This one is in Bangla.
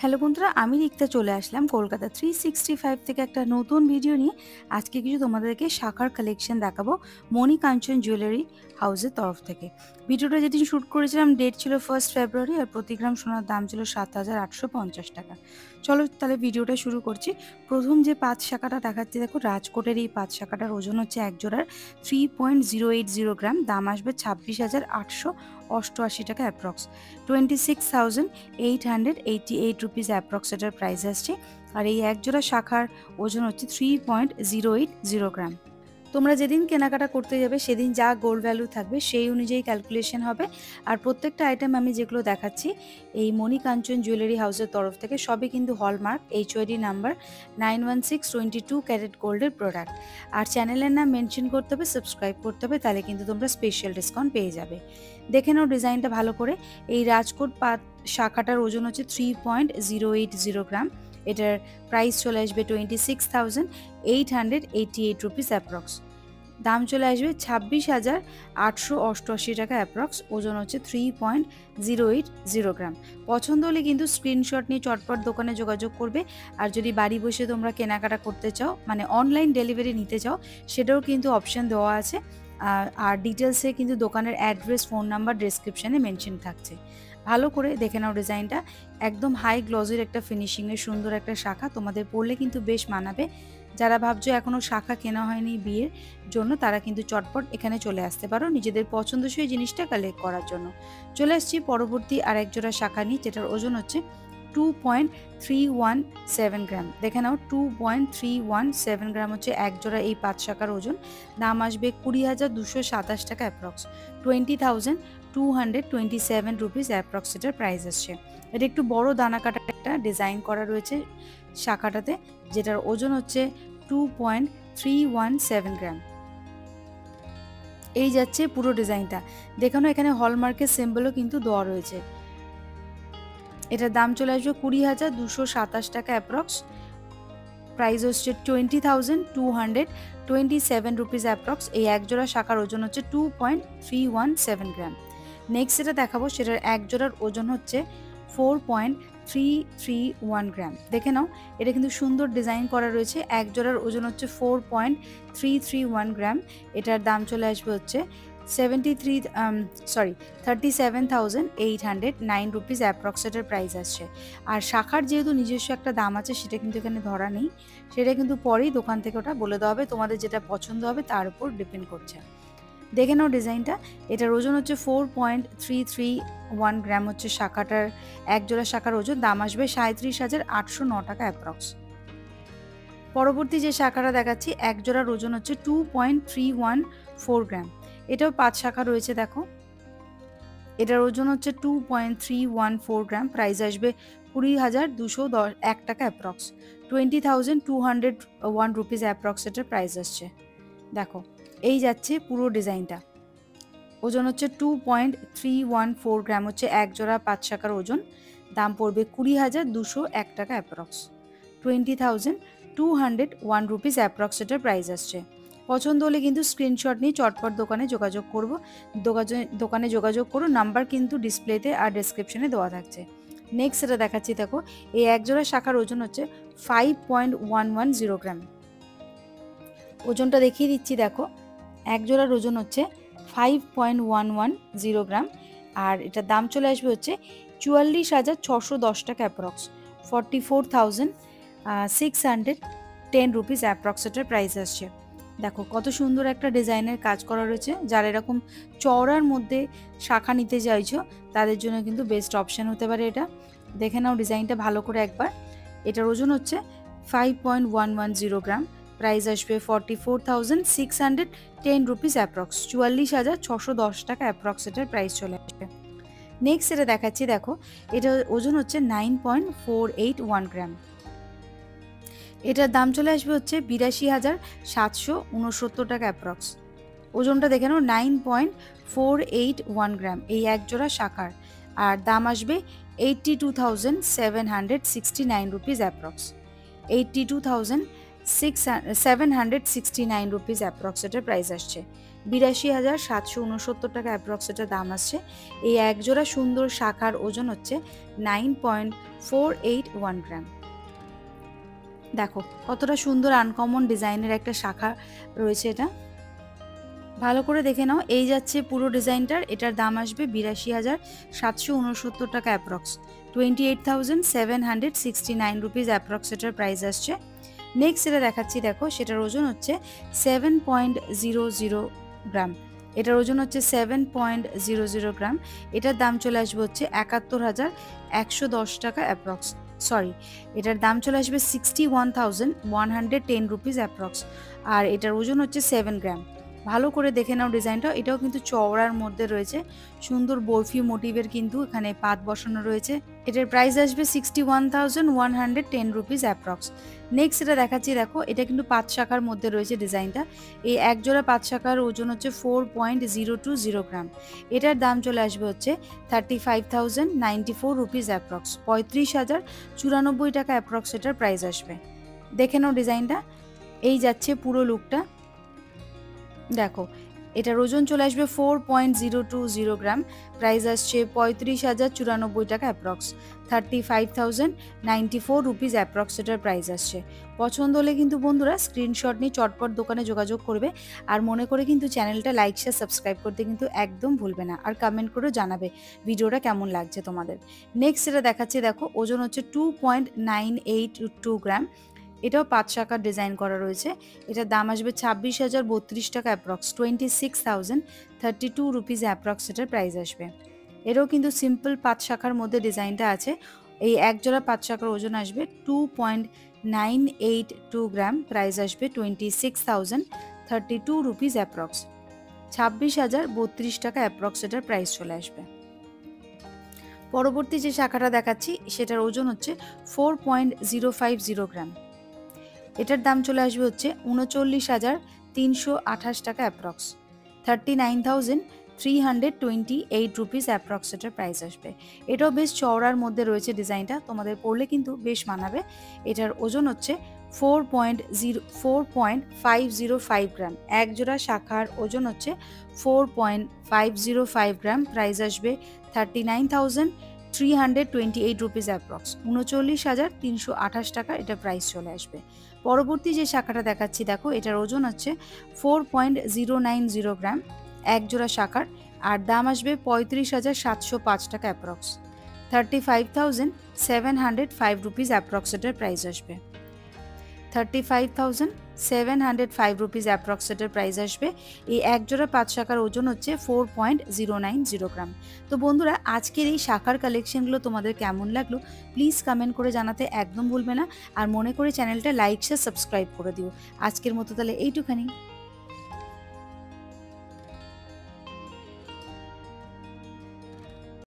হ্যালো বন্ধুরা, আমি রিক্তা চলে আসলাম কলকাতা 365 থেকে একটা নতুন ভিডিও নিয়ে। আজকে কিছু তোমাদেরকে শাখার কালেকশন দেখাবো মণিকাঞ্চন জুয়েলারি হাউসের তরফ থেকে। ভিডিওটা যেদিন শ্যুট করেছিলাম ডেট ছিল 1 ফেব্রুয়ারি, আর প্রতি গ্রাম সোনার দাম ছিল 7,850 টাকা। চলো তাহলে ভিডিওটা শুরু করছি। প্রথম যে 5 শাখাটা দেখাচ্ছি, দেখো রাজকোটের এই 5 শাখাটার ওজন হচ্ছে এক জোড়ার 3.080 গ্রাম, দাম আসবে 26,888 টাকা অ্যাপ্রক্স, 26,888 রুপিস অ্যাপ্রক্স এটার প্রাইস আসছে। আর এই একজোড়া শাখার ওজন হচ্ছে 3.080 গ্রাম। তোমরা যেদিন কেনাকাটা করতে যাবে সেদিন যা গোল্ড ভ্যালু থাকবে সেই অনুযায়ী ক্যালকুলেশন হবে। আর প্রত্যেকটা আইটেম আমি যেগুলো দেখাচ্ছি এই মণিকাঞ্চন জুয়েলারি হাউসের তরফ থেকে সবই কিন্তু হলমার্ক HOD নাম্বার 91622 ক্যারেট গোল্ডের প্রোডাক্ট। আর চ্যানেলের নাম মেনশন করতে হবে, সাবস্ক্রাইব করতে হবে, তাহলে কিন্তু তোমরা স্পেশাল ডিসকাউন্ট পেয়ে যাবে। দেখে নাও ডিজাইনটা ভালো করে। এই রাজকোট শাখাটার ওজন হচ্ছে 3.080 গ্রাম। এটার প্রাইস চলে আসবে 26,888 রুপিস অ্যাপ্রক্স, দাম চলে আসবে 26,888 টাকা অ্যাপ্রক্স, ওজন হচ্ছে 3.080 গ্রাম। পছন্দ হলে কিন্তু স্ক্রিনশট নিয়ে চটপট দোকানে যোগাযোগ করবে। আর যদি বাড়ি বসে তোমরা কেনাকাটা করতে চাও, মানে অনলাইন ডেলিভারি নিতে চাও, সেটাও কিন্তু অপশন দেওয়া আছে। আর ডিটেলসে কিন্তু দোকানের অ্যাড্রেস, ফোন নাম্বার ডেসক্রিপশানে মেনশন থাকছে। ভালো করে দেখে নাও ডিজাইনটা, একদম হাই গ্লজের একটা ফিনিশিংয়ের সুন্দর একটা শাখা, তোমাদের পরলে কিন্তু বেশ মানাবে। যারা ভাবছো এখনও শাখা কেনা হয়নি বিয়ের জন্য, তারা কিন্তু চটপট এখানে চলে আসতে পারো নিজেদের পছন্দসই জিনিসটা কালেক্ট করার জন্য। চলে আসছি পরবর্তী আর এক জোড়া শাখা নিয়ে, যেটার ওজন হচ্ছে 2.317 গ্রাম। দেখে নাও 2.317 গ্রাম হচ্ছে এক জোড়া এই 5 শাখার ওজন, দাম আসবে 20,227 টাকা অ্যাপ্রক্স, 20,227 রুপিস অ্যাপ্রক্স এটার প্রাইস আসছে। এটা একটু বড় দানা কাটা একটা ডিজাইন করা রয়েছে শাখাটাতে, যেটার ওজন হচ্ছে 2.317 গ্রাম। এই যাচ্ছে পুরো ডিজাইনটা। দেখানো এখানে হলমার্কের সিম্বলও কিন্তু দেওয়া রয়েছে। এটার দাম চলে আসবে 20,227 টাকা অ্যাপ্রক্স, প্রাইস হচ্ছে 20,227 রুপিস অ্যাপ্রক্স। এই একজোড়া শাখার ওজন হচ্ছে 2.317 গ্রাম। নেক্সট যেটা দেখাবো সেটার এক জোড়ার ওজন হচ্ছে 4.331 গ্রাম। দেখে নাও, এটা কিন্তু সুন্দর ডিজাইন করা রয়েছে। এক জোড়ার ওজন হচ্ছে 4.331 গ্রাম। এটার দাম চলে আসবে হচ্ছে 37,809 রুপিস অ্যাপ্রক্সেটের প্রাইস আসছে। আর শাখার যেহেতু নিজস্ব একটা দাম আছে, সেটা কিন্তু এখানে ধরা নেই, সেটা কিন্তু পরেই দোকান থেকে ওটা বলে দেওয়া হবে। তোমাদের যেটা পছন্দ হবে তার উপর ডিপেন্ড করছে। দেখে নাও ডিজাইনটা, এটার ওজন হচ্ছে 4.331 গ্রাম হচ্ছে শাখাটার এক জোড়া শাখার ওজন, দাম আসবে 37,809 টাকা অ্যাপ্রক্স। পরবর্তী যে শাখাটা দেখাচ্ছি এক জোড়ার ওজন হচ্ছে 2.314 গ্রাম। এটাও 5 শাখা রয়েছে। দেখো এটার ওজন হচ্ছে 2.314 গ্রাম, প্রাইস আসবে 20,201 টাকা অ্যাপ্রক্স, 20,201 রুপিস অ্যাপ্রক্স এটার প্রাইস আসছে। দেখো এই যাচ্ছে পুরো ডিজাইনটা, ওজন হচ্ছে 2.314 গ্রাম হচ্ছে এক জোড়া 5 শাখার ওজন, দাম পড়বে 20,201 টাকা অ্যাপ্রক্স, 20,201 রুপিস অ্যাপ্রক্স এটার প্রাইস আসছে। পছন্দ হলে কিন্তু স্ক্রিনশট নিয়ে চটপট দোকানে যোগাযোগ করো, নাম্বার কিন্তু ডিসপ্লেতে আর ডেসক্রিপশনে দেওয়া থাকছে। নেক্সট এটা দেখাচ্ছি, দেখো এই একজোড়া শাখার ওজন হচ্ছে 5.110 গ্রাম। ওজনটা দেখিয়ে দিচ্ছি, দেখো এক জোড়ার ওজন হচ্ছে 5.110 গ্রাম, আর এটার দাম চলে আসবে হচ্ছে 44,610 টাকা অ্যাপ্রক্স, 44,610 রুপিস অ্যাপ্রক্স এটার প্রাইস আসছে। দেখো কত সুন্দর একটা ডিজাইনের কাজ করা রয়েছে। যারা এরকম চওড়ার মধ্যে শাখা নিতে চাইছো তাদের জন্য কিন্তু বেস্ট অপশান হতে পারে এটা। দেখে নাও ডিজাইনটা ভালো করে একবার। এটার ওজন হচ্ছে 5.110 গ্রাম, প্রাইস আসবে 44,610 রুপিস অ্যাপ্রক্স, 44,610 টাকা অ্যাপ্রক্স এটার প্রাইস চলে আসবে। নেক্সট এটা দেখাচ্ছি, দেখো এটা ওজন হচ্ছে 9.481 গ্রাম। এটার দাম চলে আসবে হচ্ছে 82,769 টাকা অ্যাপ্রক্স, ওজনটা দেখে নাও 9.481 গ্রাম এই এক জোড়া শাখার, আর দাম আসবে 82,769 রুপিস অ্যাপ্রক্স, 82,769 769 রুপিস অ্যাপ্রক্স এটার প্রাইস আসছে। 82,769 টাকা অ্যাপ্রক্স এটার দাম আসছে। এই একজোড়া সুন্দর শাখার ওজন হচ্ছে 9.481 গ্রাম। দেখো কতটা সুন্দর আনকমন ডিজাইনের একটা শাখা রয়েছে, এটা ভালো করে দেখে নাও। এই যাচ্ছে পুরো ডিজাইনটার, এটার দাম আসবে 82,769 টাকা অ্যাপ্রক্স, 28,769 রুপিস অ্যাপ্রক্স এটার প্রাইস আসছে। নেক্সট যেটা দেখাচ্ছি দেখো, সেটার ওজন হচ্ছে 7.00 গ্রাম। এটার ওজন হচ্ছে 7.00 গ্রাম। এটার দাম চলে আসবে হচ্ছে 71,110 টাকা অ্যাপ্রক্স, সরি, এটার দাম চলে আসবে 61,110 রুপিস অ্যাপ্রক্স। আর এটার ওজন হচ্ছে 7 গ্রাম। ভালো করে দেখে নাও ডিজাইনটা, এটাও কিন্তু চওড়ার মধ্যে রয়েছে, সুন্দর বরফি মোটিভের কিন্তু এখানে পাত বসানো রয়েছে। এটার প্রাইস আসবে 61,110 রুপিস অ্যাপ্রক্স। নেক্সট এটা দেখাচ্ছি দেখো, এটা কিন্তু পাঁচ শাখার মধ্যে রয়েছে ডিজাইনটা। এই একজোড়া পাঁচ শাখার ওজন হচ্ছে 4.020 গ্রাম। এটার দাম চলে আসবে হচ্ছে 35,094 রুপিস অ্যাপ্রক্স, 35,094 টাকা অ্যাপ্রক্স এটার প্রাইস আসবে। দেখে নাও ডিজাইনটা, এই যাচ্ছে পুরো লুকটা। দেখো এটার ওজন চলে আসবে 4.020 গ্রাম, প্রাইস আসছে 35,094 টাকা অ্যাপ্রক্স, 35,094 রুপিস অ্যাপ্রক্স এটার প্রাইস আসছে। পছন্দ হলে কিন্তু বন্ধুরা স্ক্রিনশট নিয়ে চটপট দোকানে যোগাযোগ করবে। আর মনে করে কিন্তু চ্যানেলটা লাইক শেয়ার সাবস্ক্রাইব করতে কিন্তু একদম ভুলবে না। আর কমেন্ট করেও জানাবে ভিডিওটা কেমন লাগছে তোমাদের। নেক্সট যেটা দেখাচ্ছি দেখো, ওজন হচ্ছে 2.982 গ্রাম। এটাও পাঁচ শাখার ডিজাইন করা রয়েছে। এটার দাম আসবে 26,032 টাকা অ্যাপ্রক্স, 26,032 রুপিস অ্যাপ্রক্স এটার প্রাইস আসবে। এটাও কিন্তু সিম্পল পাঁচ শাখার মধ্যে ডিজাইনটা আছে। এই একজোড়া পাঁচ শাখার ওজন আসবে 2.982 গ্রাম, প্রাইস আসবে 26,032 রুপিস অ্যাপ্রক্স, 26,032 টাকা অ্যাপ্রক্স এটার প্রাইস চলে আসবে। পরবর্তী যে শাখাটা দেখাচ্ছি সেটার ওজন হচ্ছে 4.050 গ্রাম। এটার দাম চলে আসবে হচ্ছে 39,328 টাকা অ্যাপ্রক্স, 39,328 রুপিস অ্যাপ্রক্স এটার প্রাইস আসবে। এটাও বেশ চওড়ার মধ্যে রয়েছে ডিজাইনটা, তোমাদের পরলে কিন্তু বেশ মানাবে। এটার ওজন হচ্ছে 4.505 গ্রাম। এক জোড়া শাখার ওজন হচ্ছে 4.505 গ্রাম, প্রাইস আসবে 39,328 রুপিস অ্যাপ্রক্স, 39,328 টাকা এটা প্রাইস চলে আসবে। পরবর্তী যে শাখাটা দেখাচ্ছি দেখো, এটার ওজন হচ্ছে 4.090 গ্রাম, এক জোড়া শাখার, আর দাম আসবে 35,705 টাকা অ্যাপ্রক্স, 35,705 রুপিস অ্যাপ্রক্স এটার প্রাইস আসবে। 35,705 রুপিস অ্যাপ্রক্স এটার প্রাইস আসবে। এই এক জোড়া পাঁচ শাখার ওজন হচ্ছে 4.090 গ্রাম। তো বন্ধুরা আজকের এই শাখার কালেকশনগুলো তোমাদের কেমন লাগলো প্লিজ কমেন্ট করে জানাতে একদম ভুলবে না। আর মনে করে চ্যানেলটা লাইক শেয়ার সাবস্ক্রাইব করে দিও। আজকের মতো তাহলে এইটুখানি।